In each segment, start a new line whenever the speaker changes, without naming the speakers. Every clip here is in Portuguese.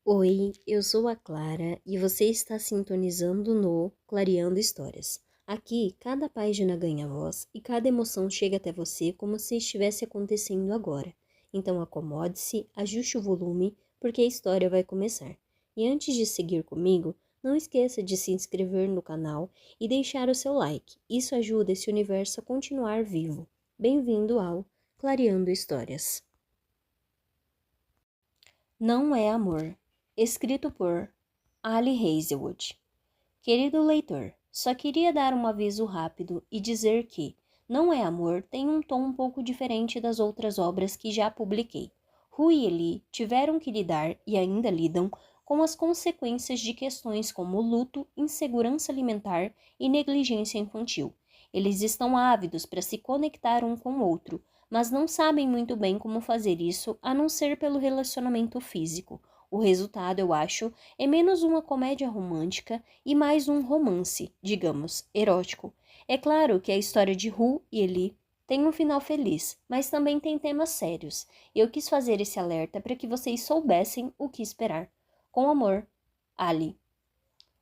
Oi, eu sou a Clara e você está sintonizando no Clareando Histórias. Aqui, cada página ganha voz e cada emoção chega até você como se estivesse acontecendo agora. Então acomode-se, ajuste o volume, porque a história vai começar. E antes de seguir comigo, não esqueça de se inscrever no canal e deixar o seu like. Isso ajuda esse universo a continuar vivo. Bem-vindo ao Clareando Histórias. Não é amor. Escrito por Ali Hazelwood. Querido leitor, só queria dar um aviso rápido e dizer que Não é Amor tem um tom um pouco diferente das outras obras que já publiquei. Ru e Eli tiveram que lidar, e ainda lidam, com as consequências de questões como luto, insegurança alimentar e negligência infantil. Eles estão ávidos para se conectar um com o outro, mas não sabem muito bem como fazer isso a não ser pelo relacionamento físico. O resultado, eu acho, é menos uma comédia romântica e mais um romance, digamos, erótico. É claro que a história de Ru e Eli tem um final feliz, mas também tem temas sérios. E eu quis fazer esse alerta para que vocês soubessem o que esperar. Com amor, Ali.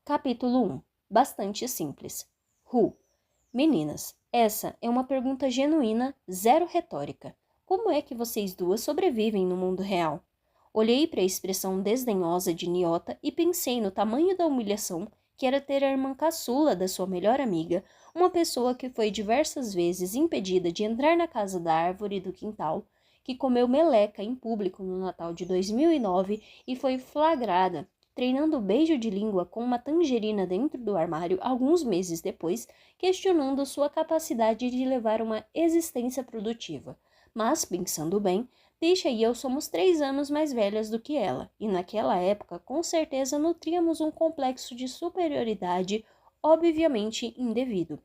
Capítulo 1. Bastante simples. Ru. Meninas, essa é uma pergunta genuína, zero retórica. Como é que vocês duas sobrevivem no mundo real? Olhei para a expressão desdenhosa de Niota e pensei no tamanho da humilhação que era ter a irmã caçula da sua melhor amiga, uma pessoa que foi diversas vezes impedida de entrar na casa da árvore do quintal, que comeu meleca em público no Natal de 2009 e foi flagrada treinando o beijo de língua com uma tangerina dentro do armário alguns meses depois, questionando sua capacidade de levar uma existência produtiva. Mas, pensando bem, Tisha e eu somos 3 anos mais velhas do que ela, e naquela época, com certeza, nutríamos um complexo de superioridade, obviamente indevido.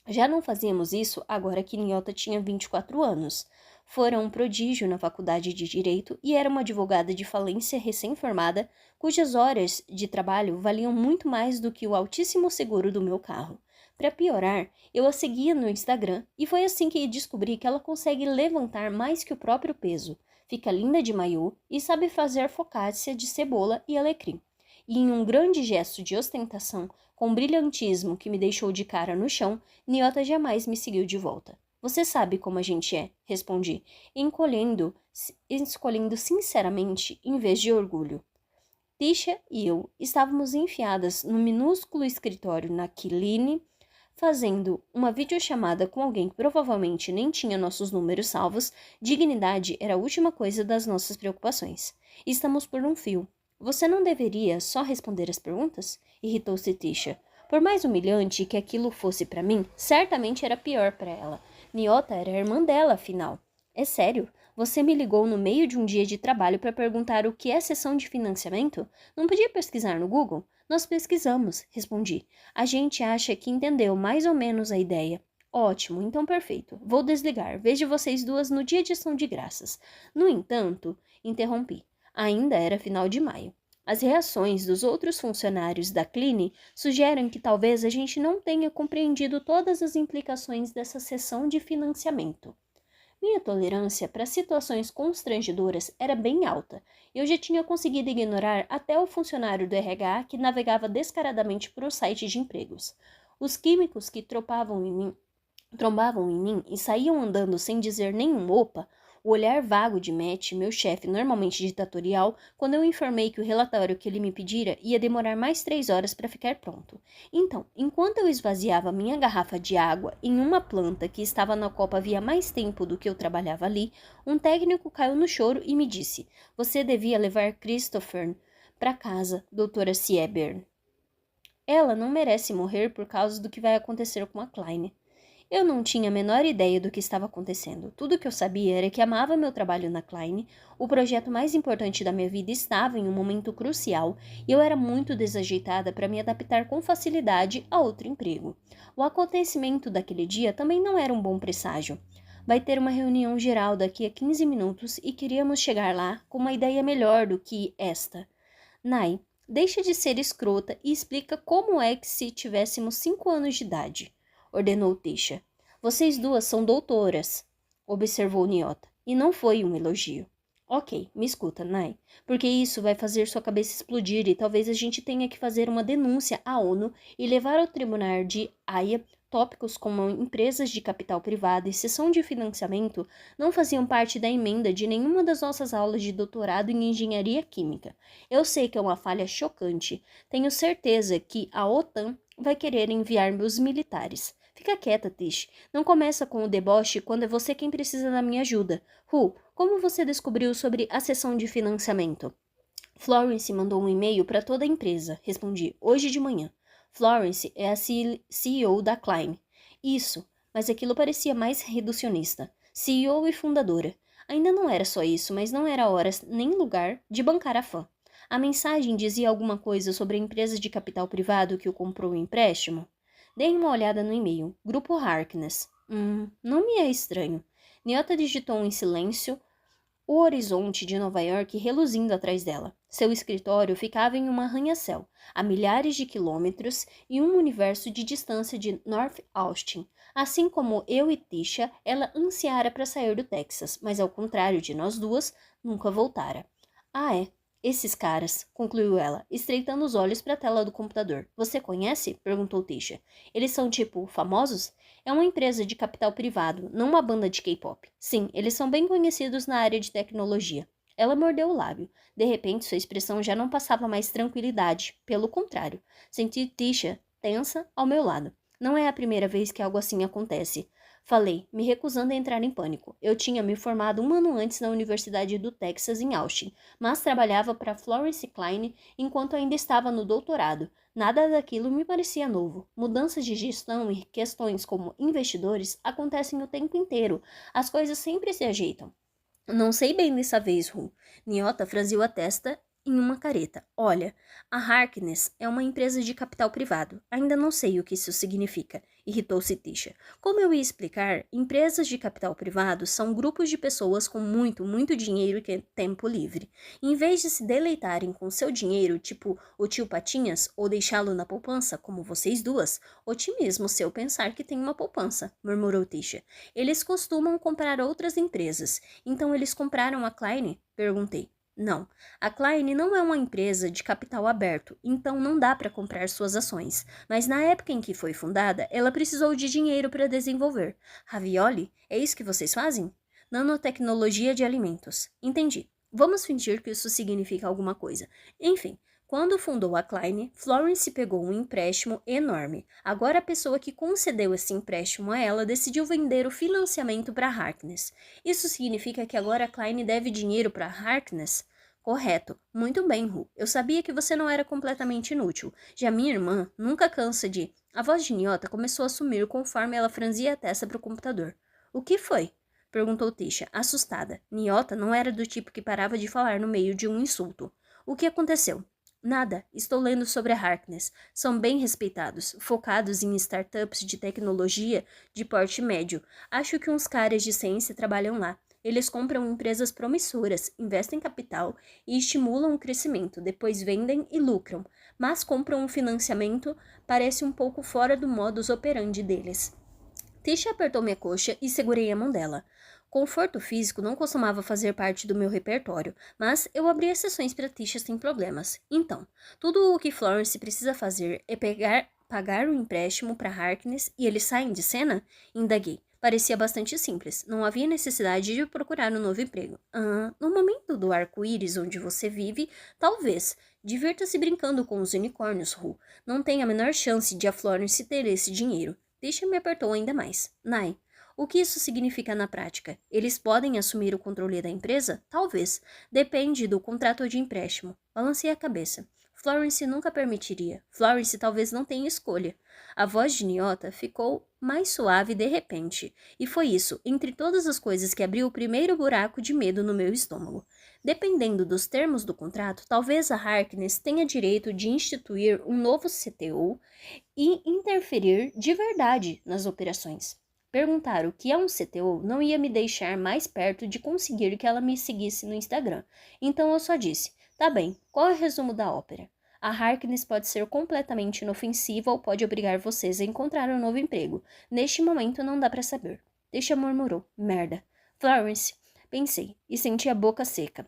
Já não fazíamos isso agora que Niota tinha 24 anos. Fora um prodígio na faculdade de Direito e era uma advogada de falência recém-formada, cujas horas de trabalho valiam muito mais do que o altíssimo seguro do meu carro. Para piorar, eu a seguia no Instagram e foi assim que descobri que ela consegue levantar mais que o próprio peso, fica linda de maiô e sabe fazer focaccia de cebola e alecrim. E em um grande gesto de ostentação, com brilhantismo que me deixou de cara no chão, Niota jamais me seguiu de volta. Você sabe como a gente é, respondi, escolhendo sinceramente em vez de orgulho. Tisha e eu estávamos enfiadas no minúsculo escritório na Quiline, fazendo uma videochamada com alguém que provavelmente nem tinha nossos números salvos. Dignidade era a última coisa das nossas preocupações. Estamos por um fio. Você não deveria só responder as perguntas? Irritou-se Tisha. Por mais humilhante que aquilo fosse para mim, certamente era pior para ela. Niota era a irmã dela, afinal. É sério? Você me ligou no meio de um dia de trabalho para perguntar o que é sessão de financiamento? Não podia pesquisar no Google? Nós pesquisamos, respondi. A gente acha que entendeu mais ou menos a ideia. Ótimo, então perfeito. Vou desligar. Vejo vocês duas no dia de ação de graças. No entanto, interrompi. Ainda era final de maio. As reações dos outros funcionários da Cline sugerem que talvez a gente não tenha compreendido todas as implicações dessa sessão de financiamento. Minha tolerância para situações constrangedoras era bem alta. Eu já tinha conseguido ignorar até o funcionário do RH que navegava descaradamente por um site de empregos. Os químicos que trombavam em mim e saíam andando sem dizer nenhum opa, o olhar vago de Matt, meu chefe normalmente ditatorial, quando eu informei que o relatório que ele me pedira ia demorar mais 3 horas para ficar pronto. Então, enquanto eu esvaziava minha garrafa de água em uma planta que estava na copa havia mais tempo do que eu trabalhava ali, um técnico caiu no choro e me disse: "Você devia levar Christopher para casa, doutora Sieber. Ela não merece morrer por causa do que vai acontecer com a Klein." Eu não tinha a menor ideia do que estava acontecendo. Tudo que eu sabia era que amava meu trabalho na Klein, o projeto mais importante da minha vida estava em um momento crucial e eu era muito desajeitada para me adaptar com facilidade a outro emprego. O acontecimento daquele dia também não era um bom presságio. Vai ter uma reunião geral daqui a 15 minutos e queríamos chegar lá com uma ideia melhor do que esta. Nai, deixa de ser escrota e explica como é que se tivéssemos 5 anos de idade, ordenou Tisha. Vocês duas são doutoras, observou Niota, e não foi um elogio. Ok, me escuta, Nai, porque isso vai fazer sua cabeça explodir e talvez a gente tenha que fazer uma denúncia à ONU e levar ao tribunal de Haia tópicos como empresas de capital privado e cessão de financiamento não faziam parte da emenda de nenhuma das nossas aulas de doutorado em engenharia química. Eu sei que é uma falha chocante. Tenho certeza que a OTAN vai querer enviar meus militares. Fica quieta, Tish. Não começa com o deboche quando é você quem precisa da minha ajuda. Como você descobriu sobre a sessão de financiamento? Florence mandou um e-mail para toda a empresa. Respondi, hoje de manhã. Florence é a CEO da Klein. Isso, mas aquilo parecia mais reducionista. CEO e fundadora. Ainda não era só isso, mas não era hora nem lugar de bancar a fã. A mensagem dizia alguma coisa sobre a empresa de capital privado que o comprou o empréstimo? Dei uma olhada no e-mail. Grupo Harkness. Não me é estranho. Nyota digitou em silêncio o horizonte de Nova York reluzindo atrás dela. Seu escritório ficava em um arranha-céu, a milhares de quilômetros e um universo de distância de North Austin. Assim como eu e Tisha, ela ansiara para sair do Texas, mas ao contrário de nós duas, nunca voltara. Ah, é. Esses caras, concluiu ela, estreitando os olhos para a tela do computador. Você conhece? Perguntou Tisha. Eles são, tipo, famosos? É uma empresa de capital privado, não uma banda de K-pop. Sim, eles são bem conhecidos na área de tecnologia. Ela mordeu o lábio. De repente, sua expressão já não passava mais tranquilidade. Pelo contrário, senti Tisha tensa ao meu lado. Não é a primeira vez que algo assim acontece. Falei, me recusando a entrar em pânico. Eu tinha me formado um ano antes na Universidade do Texas, em Austin, mas trabalhava para Florence Klein enquanto ainda estava no doutorado. Nada daquilo me parecia novo. Mudanças de gestão e questões como investidores acontecem o tempo inteiro. As coisas sempre se ajeitam. Não sei bem dessa vez, Ru. Nyota franziu a testa em uma careta. Olha, a Harkness é uma empresa de capital privado. Ainda não sei o que isso significa, irritou-se Tisha. Como eu ia explicar, empresas de capital privado são grupos de pessoas com muito dinheiro e tempo livre. Em vez de se deleitarem com seu dinheiro, tipo o tio Patinhas, ou deixá-lo na poupança, como vocês duas, otimismo seu pensar que tem uma poupança, murmurou Tisha. Eles costumam comprar outras empresas. Então eles compraram a Klein? Perguntei. Não, a Klein não é uma empresa de capital aberto, então não dá para comprar suas ações. Mas na época em que foi fundada, ela precisou de dinheiro para desenvolver. Ravioli? É isso que vocês fazem? Nanotecnologia de alimentos. Entendi. Vamos fingir que isso significa alguma coisa. Enfim, quando fundou a Klein, Florence pegou um empréstimo enorme. Agora a pessoa que concedeu esse empréstimo a ela decidiu vender o financiamento para Harkness. Isso significa que agora a Klein deve dinheiro para Harkness? Correto. Muito bem, Ru. Eu sabia que você não era completamente inútil. Já minha irmã nunca cansa de... A voz de Nyota começou a sumir conforme ela franzia a testa para o computador. O que foi? Perguntou Tisha, assustada. Nyota não era do tipo que parava de falar no meio de um insulto. O que aconteceu? Nada. Estou lendo sobre a Harkness. São bem respeitados, focados em startups de tecnologia de porte médio. Acho que uns caras de ciência trabalham lá. Eles compram empresas promissoras, investem capital e estimulam o crescimento, depois vendem e lucram, mas compram um financiamento, parece um pouco fora do modus operandi deles. Tisha apertou minha coxa e segurei a mão dela. Conforto físico não costumava fazer parte do meu repertório, mas eu abri exceções para Tisha sem problemas. Então, tudo o que Florence precisa fazer é pagar o empréstimo para Harkness e eles saem de cena? Indaguei. Parecia bastante simples. Não havia necessidade de procurar um novo emprego. No momento do arco-íris onde você vive, talvez. Divirta-se brincando com os unicórnios, Ru. Não tem a menor chance de a Florence ter esse dinheiro. Tisha me apertou ainda mais. Nai, o que isso significa na prática? Eles podem assumir o controle da empresa? Talvez. Depende do contrato de empréstimo. Balancei a cabeça. Florence nunca permitiria. Florence talvez não tenha escolha. A voz de Nyota ficou mais suave de repente. E foi isso, entre todas as coisas, que abriu o primeiro buraco de medo no meu estômago. Dependendo dos termos do contrato, talvez a Harkness tenha direito de instituir um novo CTO e interferir de verdade nas operações. Perguntar o que é um CTO não ia me deixar mais perto de conseguir que ela me seguisse no Instagram. Então eu só disse, tá bem, qual é o resumo da ópera? A Harkness pode ser completamente inofensiva ou pode obrigar vocês a encontrar um novo emprego. Neste momento não dá pra saber. Tisha murmurou, merda. Florence, Pensei, e senti a boca seca.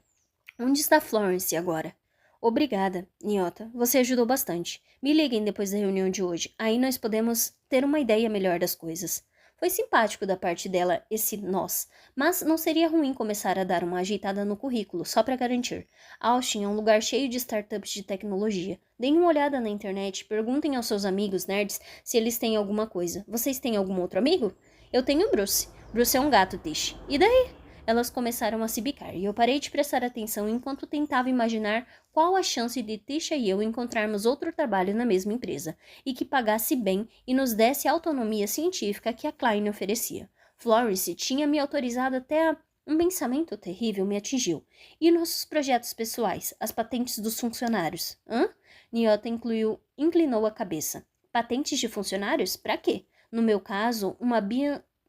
Onde está Florence agora? Obrigada, Niota. Você ajudou bastante. Me liguem depois da reunião de hoje. Aí nós podemos ter uma ideia melhor das coisas. Foi simpático da parte dela esse nós, mas não seria ruim começar a dar uma ajeitada no currículo, só para garantir. Austin é um lugar cheio de startups de tecnologia. Deem uma olhada na internet, perguntem aos seus amigos nerds se eles têm alguma coisa. Vocês têm algum outro amigo? Eu tenho Bruce. Bruce é um gato, Tish. E daí? Elas começaram a se bicar e eu parei de prestar atenção enquanto tentava imaginar qual a chance de Tisha e eu encontrarmos outro trabalho na mesma empresa e que pagasse bem e nos desse a autonomia científica que a Klein oferecia. Florence tinha me autorizado até a... Um pensamento terrível me atingiu. E nossos projetos pessoais, as patentes dos funcionários? Hã? Nyota inclinou a cabeça. Patentes de funcionários? Pra quê? No meu caso, uma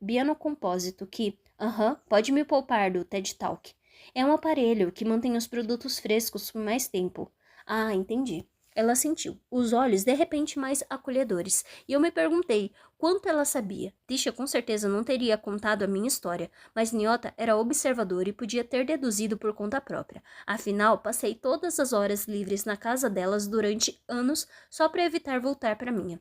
bianocompósito que... pode me poupar do TED Talk. É um aparelho que mantém os produtos frescos por mais tempo. Ah, entendi. Ela sentiu, os olhos de repente mais acolhedores, e eu me perguntei quanto ela sabia. Tisha com certeza não teria contado a minha história, mas Nyota era observador e podia ter deduzido por conta própria. Afinal, passei todas as horas livres na casa delas durante anos só para evitar voltar para a minha.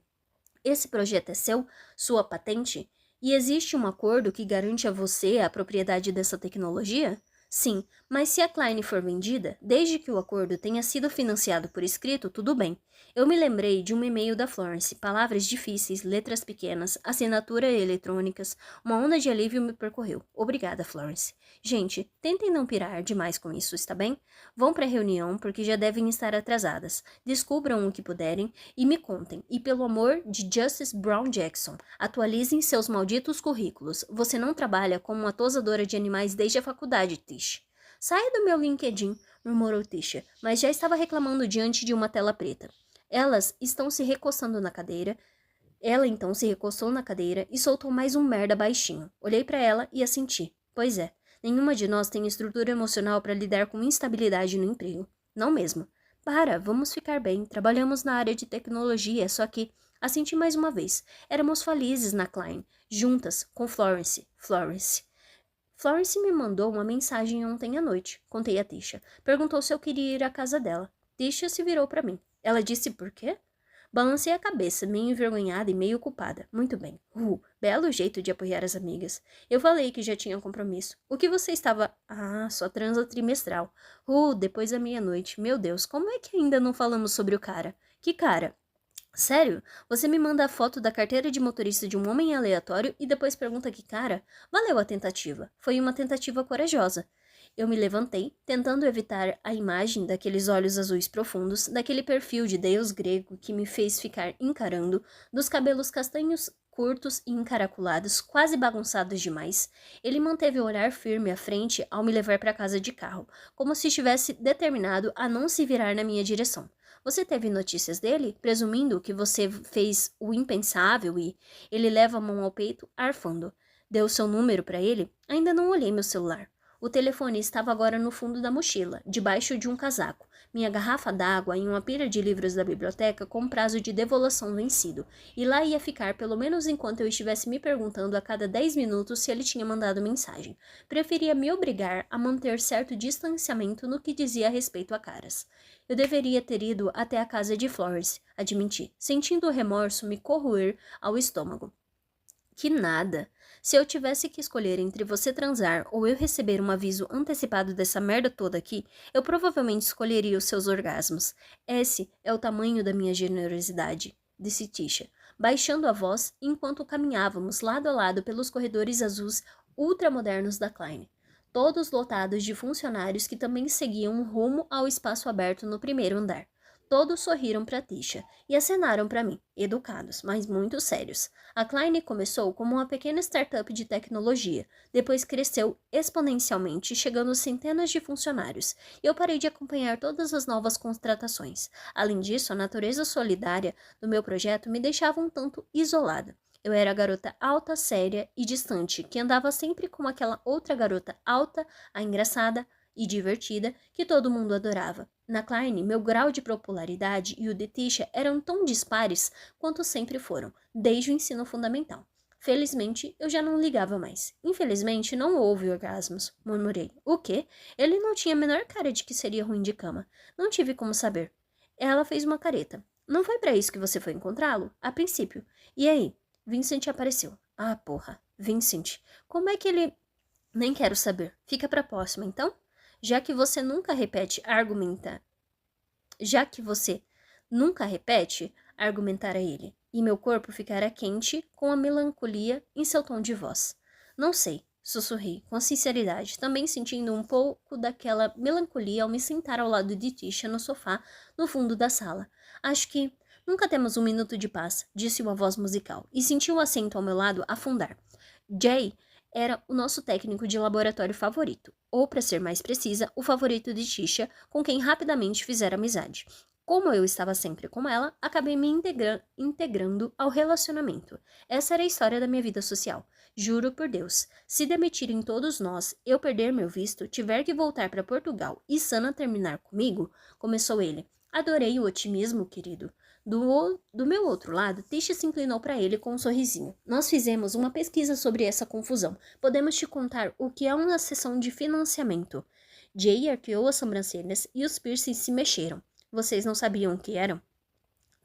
Esse projeto é seu? Sua patente? E existe um acordo que garante a você a propriedade dessa tecnologia? Sim, mas se a Klein for vendida, desde que o acordo tenha sido financiado por escrito, tudo bem. Eu me lembrei de um e-mail da Florence, palavras difíceis, letras pequenas, assinatura eletrônicas. Uma onda de alívio me percorreu. Obrigada, Florence. Gente, tentem não pirar demais com isso, está bem? Vão para a reunião, porque já devem estar atrasadas. Descubram o que puderem e me contem. E pelo amor de Justice Brown Jackson, atualizem seus malditos currículos. Você não trabalha como uma tosadora de animais desde a faculdade, Tish. Saia do meu LinkedIn, murmurou Tisha, mas já estava reclamando diante de uma tela preta. Elas estão se recostando na cadeira. Ela então se recostou na cadeira e soltou mais um merda baixinho. Olhei para ela e assenti. Pois é, nenhuma de nós tem estrutura emocional para lidar com instabilidade no emprego. Não mesmo. Vamos ficar bem. Trabalhamos na área de tecnologia, só que... Assenti mais uma vez. Éramos felizes na Klein, juntas, com Florence. Florence me mandou uma mensagem ontem à noite, contei a Tisha. Perguntou se eu queria ir à casa dela. Tisha se virou para mim. Ela disse por quê? Balancei a cabeça, meio envergonhada e meio culpada. Muito bem. Belo jeito de apoiar as amigas. Eu falei que já tinha compromisso. O que você estava... sua transa trimestral. Depois da meia-noite. Meu Deus, como é que ainda não falamos sobre o cara? Que cara? Sério? Você me manda a foto da carteira de motorista de um homem aleatório e depois pergunta que cara? Valeu a tentativa. Foi uma tentativa corajosa. Eu me levantei, tentando evitar a imagem daqueles olhos azuis profundos, daquele perfil de deus grego que me fez ficar encarando, dos cabelos castanhos curtos e encaracolados, quase bagunçados demais. Ele manteve o olhar firme à frente ao me levar para casa de carro, como se estivesse determinado a não se virar na minha direção. Você teve notícias dele? Presumindo que você fez o impensável e... Ele leva a mão ao peito, arfando. Deu seu número para ele? Ainda não olhei meu celular. O telefone estava agora no fundo da mochila, debaixo de um casaco, minha garrafa d'água em uma pilha de livros da biblioteca com prazo de devolução vencido, e lá ia ficar pelo menos enquanto eu estivesse me perguntando a cada 10 minutos se ele tinha mandado mensagem. Preferia me obrigar a manter certo distanciamento no que dizia a respeito a caras. Eu deveria ter ido até a casa de Florence, admiti, sentindo o remorso me corroer ao estômago. Que nada. Se eu tivesse que escolher entre você transar ou eu receber um aviso antecipado dessa merda toda aqui, eu provavelmente escolheria os seus orgasmos. Esse é o tamanho da minha generosidade, disse Tisha, baixando a voz enquanto caminhávamos lado a lado pelos corredores azuis ultramodernos da Klein, todos lotados de funcionários que também seguiam rumo ao espaço aberto no primeiro andar. Todos sorriram para Tisha e acenaram para mim, educados, mas muito sérios. A Klein começou como uma pequena startup de tecnologia, depois cresceu exponencialmente, chegando a centenas de funcionários, e eu parei de acompanhar todas as novas contratações. Além disso, a natureza solidária do meu projeto me deixava um tanto isolada. Eu era a garota alta, séria e distante, que andava sempre com aquela outra garota alta, a engraçada e divertida, que todo mundo adorava. Na Klein, meu grau de popularidade e o de Tisha eram tão dispares quanto sempre foram, desde o ensino fundamental. Felizmente, eu já não ligava mais. Infelizmente, não houve orgasmos, murmurei. O quê? Ele não tinha a menor cara de que seria ruim de cama. Não tive como saber. Ela fez uma careta. Não foi para isso que você foi encontrá-lo? A princípio. E aí? Vincent apareceu. Ah, porra. Vincent. Como é que ele... Nem quero saber. Fica pra próxima, então? Já que você nunca repete, argumentara ele, e meu corpo ficara quente com a melancolia em seu tom de voz. Não sei, sussurrei, com sinceridade, também sentindo um pouco daquela melancolia ao me sentar ao lado de Tisha no sofá, no fundo da sala. Acho que nunca temos um minuto de paz, disse uma voz musical, e senti o assento ao meu lado afundar. Jay era o nosso técnico de laboratório favorito, ou, para ser mais precisa, o favorito de Tisha, com quem rapidamente fizera amizade. Como eu estava sempre com ela, acabei me integrando ao relacionamento. Essa era a história da minha vida social. Juro por Deus, se demitirem todos nós, eu perder meu visto, tiver que voltar para Portugal e Sana terminar comigo, começou ele. Adorei o otimismo, querido. Do meu outro lado, Tisha se inclinou para ele com um sorrisinho. Nós fizemos uma pesquisa sobre essa confusão. Podemos te contar o que é uma sessão de financiamento. Jay arqueou as sobrancelhas e os piercings se mexeram. Vocês não sabiam o que eram?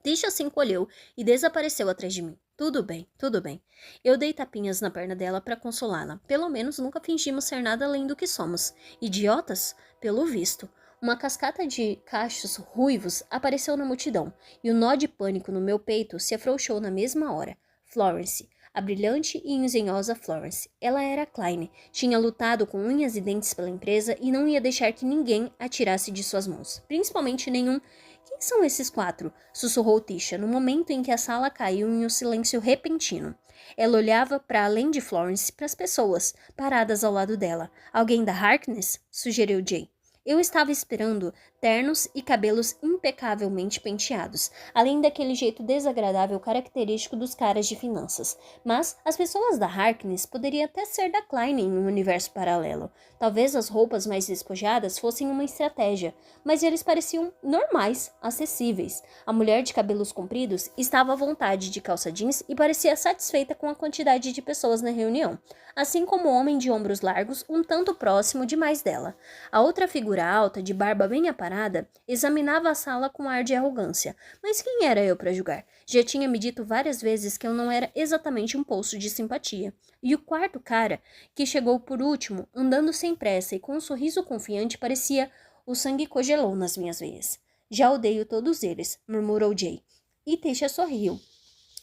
Tisha se encolheu e desapareceu atrás de mim. Tudo bem, tudo bem. Eu dei tapinhas na perna dela para consolá-la. Pelo menos nunca fingimos ser nada além do que somos. Idiotas? Pelo visto. Uma cascata de cachos ruivos apareceu na multidão, e o nó de pânico no meu peito se afrouxou na mesma hora. Florence. A brilhante e engenhosa Florence. Ela era Klein, tinha lutado com unhas e dentes pela empresa e não ia deixar que ninguém a tirasse de suas mãos, principalmente nenhum. Quem são esses 4? Sussurrou Tisha, no momento em que a sala caiu em um silêncio repentino. Ela olhava para além de Florence, para as pessoas, paradas ao lado dela. Alguém da Harkness? Sugeriu Jay. Eu estava esperando ternos e cabelos impecavelmente penteados, além daquele jeito desagradável característico dos caras de finanças. Mas as pessoas da Harkness poderiam até ser da Klein em um universo paralelo. Talvez as roupas mais despojadas fossem uma estratégia, mas eles pareciam normais, acessíveis. A mulher de cabelos compridos estava à vontade de calça jeans e parecia satisfeita com a quantidade de pessoas na reunião, assim como o homem de ombros largos um tanto próximo demais dela. A outra figura alta, de barba bem aparada, examinava a sala com ar de arrogância. Mas quem era eu para julgar? Já tinha me dito várias vezes que eu não era exatamente um poço de simpatia. E o quarto cara, que chegou por último, andando sem pressa e com um sorriso confiante, parecia... O sangue congelou nas minhas veias. Já odeio todos eles, murmurou Jay. E Tisha sorriu.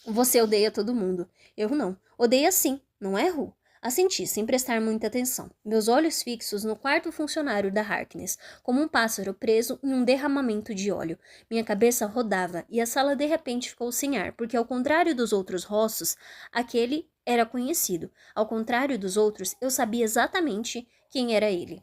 Você odeia todo mundo. Eu não. Odeia sim, não é, Ru? Assenti, sem prestar muita atenção, meus olhos fixos no quarto funcionário da Harkness, como um pássaro preso em um derramamento de óleo. Minha cabeça rodava e a sala de repente ficou sem ar, porque ao contrário dos outros rostos, aquele era conhecido. Ao contrário dos outros, eu sabia exatamente quem era ele.